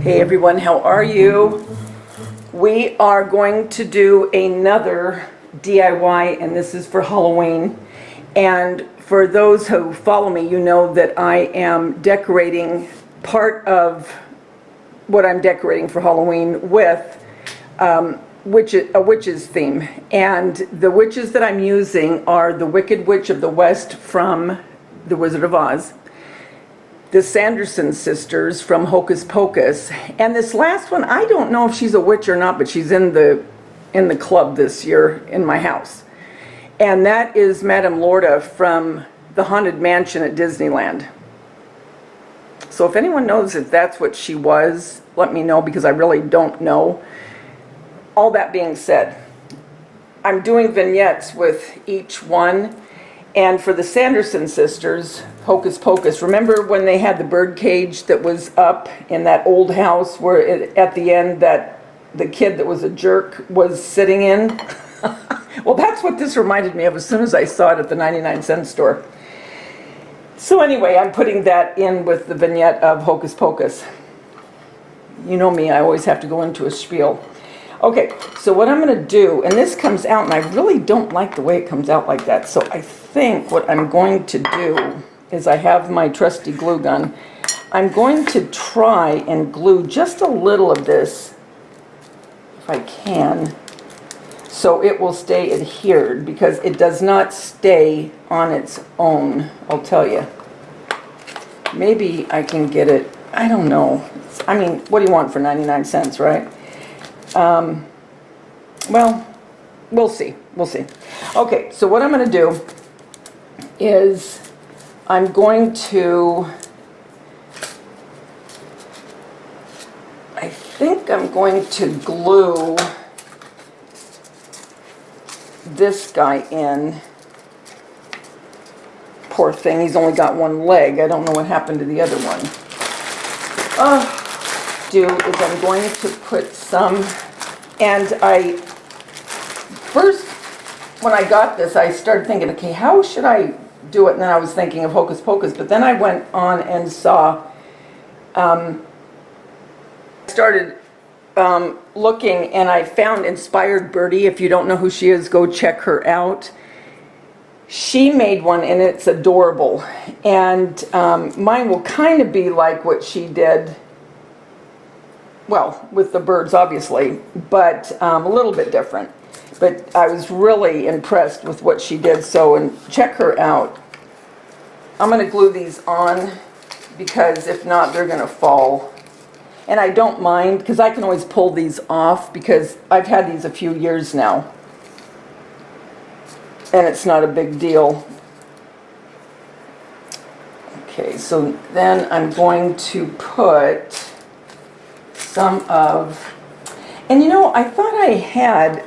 Hey everyone, how are you? We are going to do another DIY, and this is for Halloween. And for those who follow me, you know that I am decorating part of what I'm decorating for Halloween with a witch's theme. And the witches that I'm using are the Wicked Witch of the West from The Wizard of Oz, the Sanderson sisters from Hocus Pocus, and this last one, I don't know if she's a witch or not, but she's in the club this year in my house. And that is Madame Lorda from the Haunted Mansion at Disneyland. So if anyone knows if that's what she was, let me know, because I really don't know. All that being said, I'm doing vignettes with each one. And for the Sanderson sisters, Hocus Pocus, remember when they had the birdcage that was up in that old house where at the end that the kid that was a jerk was sitting in? Well, that's what this reminded me of as soon as I saw it at the 99-cent store. So anyway, I'm putting that in with the vignette of Hocus Pocus. You know me, I always have to go into a spiel. Okay, so what I'm going to do, and this comes out, and I really don't like the way it comes out like that, so I think what I'm going to do is I have my trusty glue gun. I'm going to try and glue just a little of this, if I can, so it will stay adhered, because it does not stay on its own, I'll tell you. Maybe I can get it, I don't know. I mean, what do you want for 99 cents, right? Well, we'll see. We'll see. Okay, so what I'm going to do is I'm going to, I think I'm going to glue this guy in. Poor thing, he's only got one leg. I don't know what happened to the other one. Is I'm going to put some, and first when I got this I started thinking, okay, how should I do it, and then I was thinking of Hocus Pocus, but then I went on and saw, started looking, and I found Inspired Birdie. If you don't know who she is, go check her out. She made one and it's adorable, and mine will kind of be like what she did. Well, with the birds, obviously, but a little bit different. But I was really impressed with what she did, so and check her out. I'm going to glue these on, because if not, they're going to fall. And I don't mind, because I can always pull these off, because I've had these a few years now. And it's not a big deal. Okay, so then I'm going to put some of, and you know, I thought I had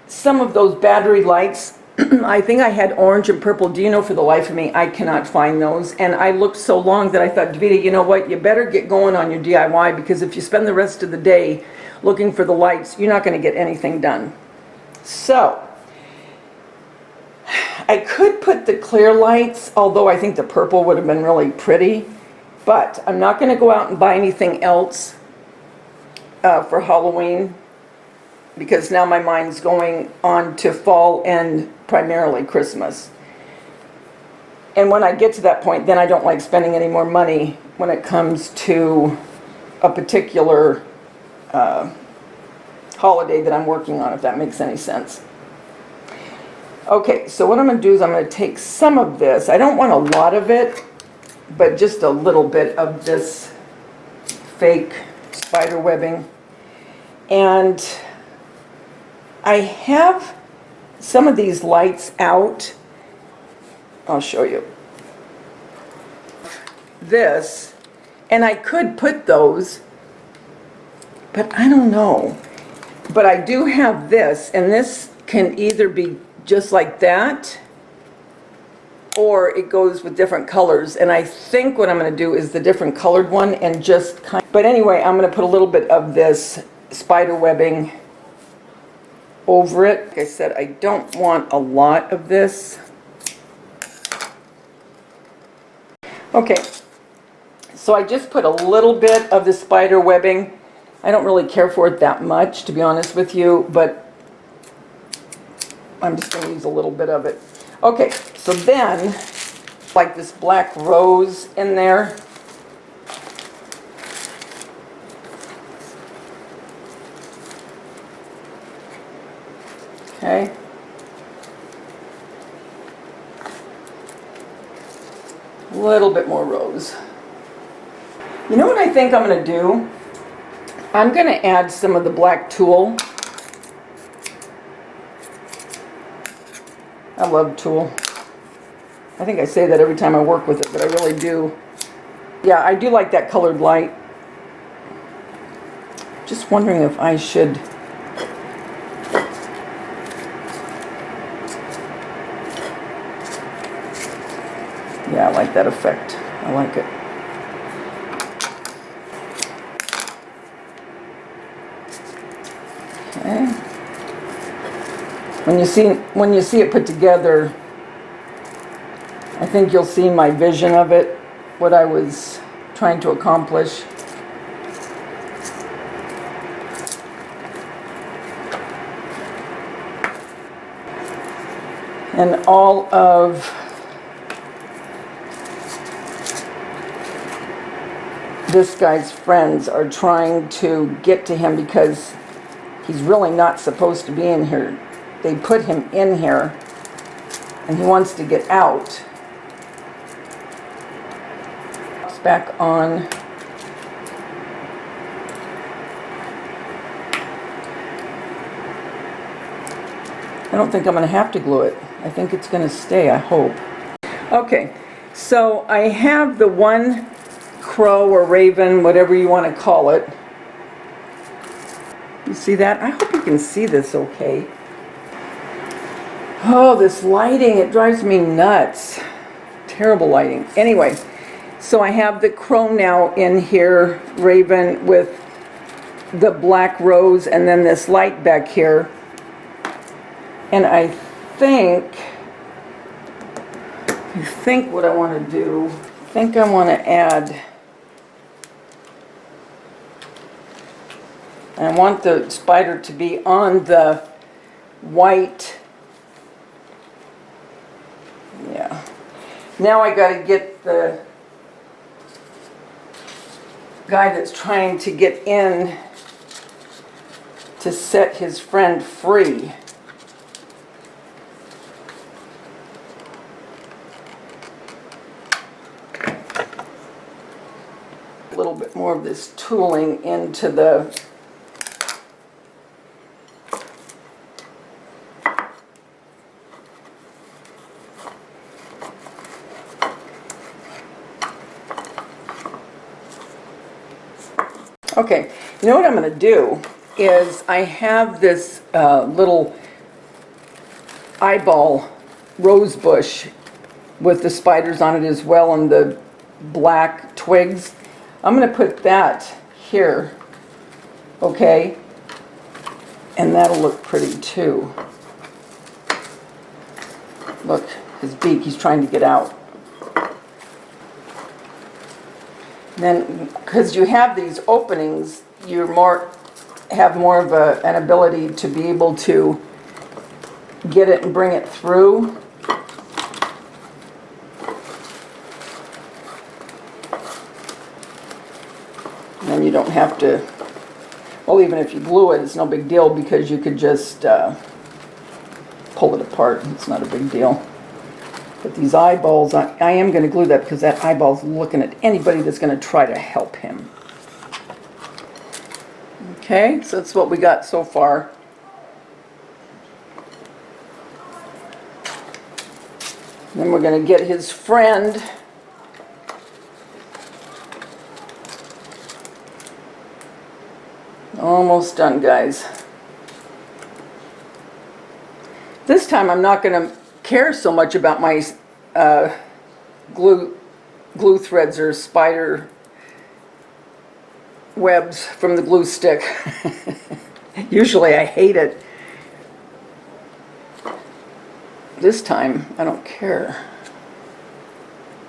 some of those battery lights. I think I had orange and purple. Do you know, for the life of me, I cannot find those. And I looked so long that I thought, Daveda, you know what, you better get going on your DIY, because if you spend the rest of the day looking for the lights, you're not going to get anything done. So I could put the clear lights, although I think the purple would have been really pretty. But I'm not going to go out and buy anything else for Halloween, because now my mind's going on to fall and primarily Christmas. And when I get to that point, then I don't like spending any more money when it comes to a particular holiday that I'm working on, if that makes any sense. Okay, so what I'm going to do is I'm going to take some of this. I don't want a lot of it, but just a little bit of this fake spider webbing. And I have some of these lights out. I'll show you. This, and I could put those, but I don't know. But I do have this, and this can either be just like that, or it goes with different colors. And I think what I'm going to do is the different colored one, and but anyway, I'm going to put a little bit of this spider webbing over it. Like I said, I don't want a lot of this. Okay, so I just put a little bit of the spider webbing. I don't really care for it that much, to be honest with you, but I'm just going to use a little bit of it. Okay, so then, like this black rose in there. Okay. A little bit more rose. You know what I think I'm going to do? I'm going to add some of the black tulle. I love tulle. I think I say that every time I work with it, but I really do. Yeah, I do like that colored light. Just wondering if I should... Yeah, I like that effect. I like it. Okay. When you see it put together, I think you'll see my vision of it, what I was trying to accomplish. And all of this guy's friends are trying to get to him because he's really not supposed to be in here. They put him in here and he wants to get out. It's back on. I don't think I'm going to have to glue it. I think it's going to stay, I hope. Okay, so I have the one crow or raven, whatever you want to call it. You see that? I hope you can see this okay. Oh, this lighting, it drives me nuts. Terrible lighting. Anyway, so I have the crow now in here, raven with the black rose and then this light back here. And I think what I want to do, I think I want to add, I want the spider to be on the white. Yeah. Now I got to get the guy that's trying to get in to set his friend free. A little bit more of this tooling into the Okay, you know what I'm going to do is I have this little eyeball rose bush with the spiders on it as well and the black twigs. I'm going to put that here, okay, and that'll look pretty too. Look, his beak, he's trying to get out. Then, because you have these openings, you have more of an ability to be able to get it and bring it through. And then you don't have to, well, even if you glue it, it's no big deal because you could just pull it apart. It's not a big deal. But these eyeballs, I am going to glue that because that eyeball's looking at anybody that's going to try to help him. Okay, so that's what we got so far. Then we're going to get his friend. Almost done, guys. This time I'm not going to care so much about my glue threads or spider webs from the glue stick. Usually I hate it, this time, I don't care.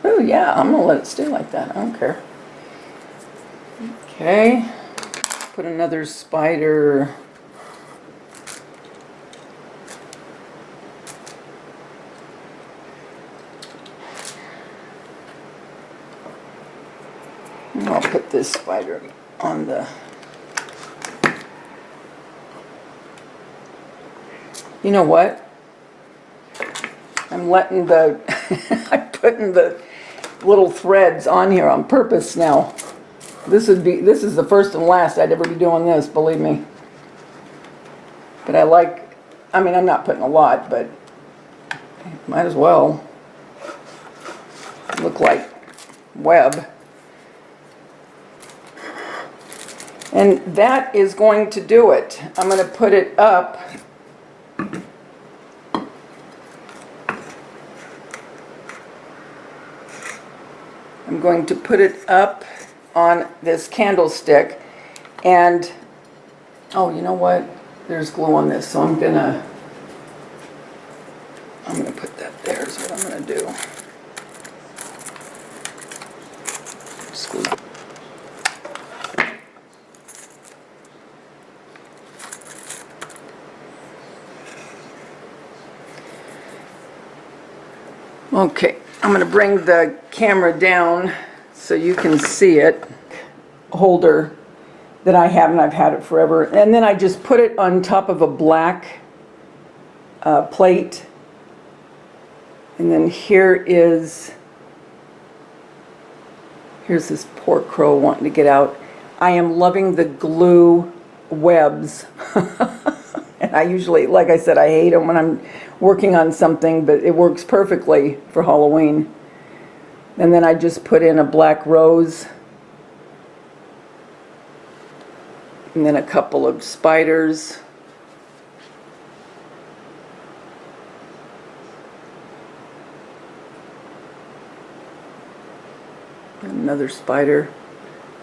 Oh yeah, I'm gonna let it stay like that. I don't care. Okay. Put another spider. And I'll put this spider on the... You know what? I'm letting the... I'm putting the little threads on here on purpose now. This is the first and last I'd ever be doing this, believe me. But I mean, I'm not putting a lot, but might as well. Look like web. And that is going to do it. I'm going to put it up. I'm going to put it up on this candlestick, and oh, you know what? There's glue on this, so I'm gonna put that there is what I'm gonna do. Just glue. Okay, I'm going to bring the camera down so you can see it. Holder that I have, and I've had it forever. And then I just put it on top of a black plate. And then here's this poor crow wanting to get out. I am loving the glue webs. And I usually, like I said, I hate them when I'm working on something, but it works perfectly for Halloween. And then I just put in a black rose. And then a couple of spiders. Another spider.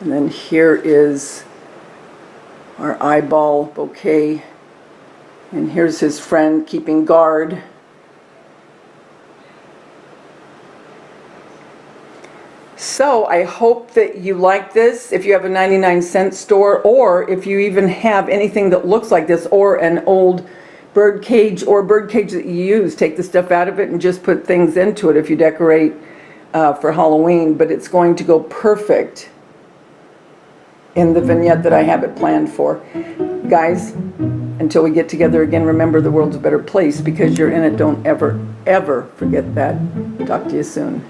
And then here is our eyeball bouquet. And here's his friend keeping guard. So I hope that you like this. If you have a 99-cent store, or if you even have anything that looks like this, or an old birdcage or birdcage that you use, take the stuff out of it and just put things into it if you decorate for Halloween. But it's going to go perfect in the vignette that I have it planned for. Guys, until we get together again, remember the world's a better place because you're in it. Don't ever, ever forget that. Talk to you soon.